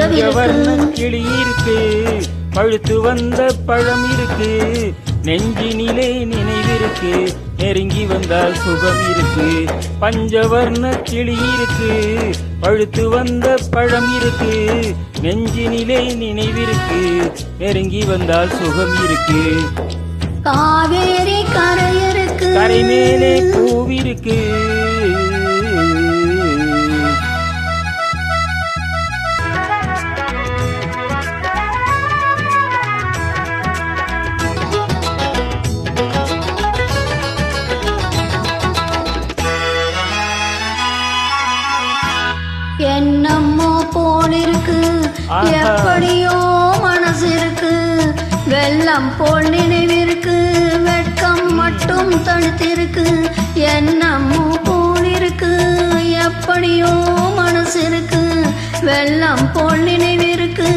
பஞ்சவர்ண கிளி இருக்கு, பழுத்து வந்த பழம் இருக்கு, நெஞ்சினிலே நினைவிருக்கு, நெருங்கி வந்தால் சுகம் இருக்கு. பஞ்சவர்ண கிளி இருக்கு, பழுத்து வந்த பழம் இருக்கு, நெஞ்சினிலே நினைவிருக்கு, நெருங்கி வந்தால் சுகம் இருக்கு. காவேரி கரையிருக்கு, கரை மேலே பூவிருக்கு, என்னம்மோ போலிருக்கு, எப்படியோ மனசு இருக்கு, வெள்ளம் போல் நினைவிருக்கு, வெட்கம் மட்டும் தடுத்திருக்கு. என்னம்மோ போலிருக்கு, எப்படியோ மனசு இருக்கு, வெள்ளம் போல் நினைவிருக்கு,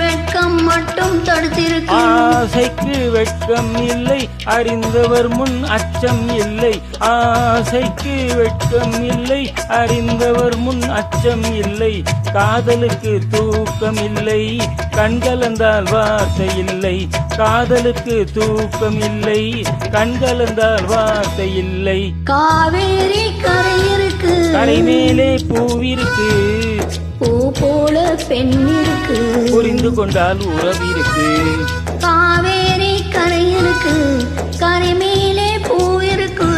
வெட்கம் மட்டும் தடுத்திருக்கு. ஆசைக்கு வெட்கம் இல்லை, அறிந்தவர் முன் அச்சம் இல்லை. ஆசைக்கு வெட்கம் இல்லை, அறிந்தவர் முன் அச்சம் இல்லை. காதலுக்கு தூக்கம் இல்லை, கண்கலந்தால் வார்த்தை இல்லை. காதலுக்கு தூக்கம் இல்லை, கண்கலந்தால் வார்த்தை இல்லை. காவேரி கரையிருக்கு, கரை மேலே பூவிருக்கு, பூ போல பெண் இருக்கு, புரிந்து கொண்டால் உறவிருக்கு. காவேரி கரையிருக்கு, கரை மேலே பூ இருக்கு.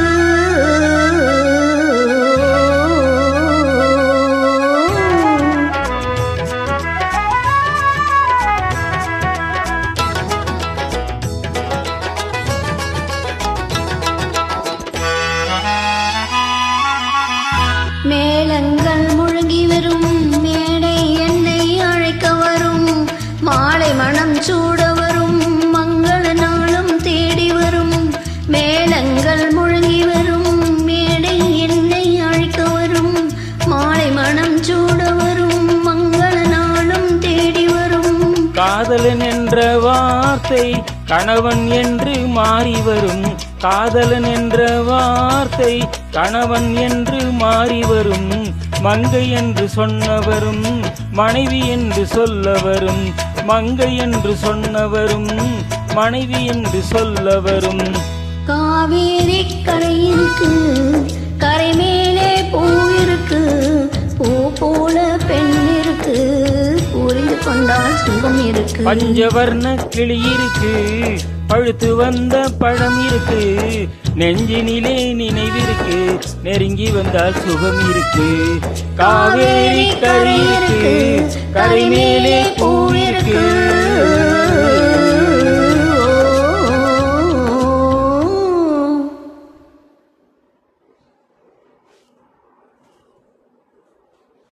மேளங்கள் முழங்கி வரும், மேடை என்னை அழைக்க வரும், மாலை மனம் சூட வரும், மங்கள நாளும் தேடி வரும். மேளங்கள் முழங்கி வரும், மேடை என்னை அழைக்க வரும், மாலை மனம் சூட வரும், மங்கள நாளும் தேடி வரும். காதலன் என்ற வார்த்தை கணவன் என்று மாறி வரும். காதலன் என்ற வார்த்தை கணவன் என்று மாறி வரும். மங்கை என்று சொன்னவரும் மனைவி என்று சொல்ல வரும். மங்கை என்று சொன்னவரும் மனைவி என்று சொல்ல வரும். காவேரி கரையிருக்கு, கரை மேலே பூ இருக்கு, பூ போல பெண் இருக்கு, புரிந்து கொண்டால் சுகம் இருக்கு. பஞ்சவர்ண கிளி இருக்கு, பழுத்து வந்த பழம் இருக்கு, நெஞ்சினிலே நினைவிருக்கு, நெருங்கி வந்தால் சுகம் இருக்கு. காவேரி கரை இருக்கு, கரை மேலே பூ இருக்கு.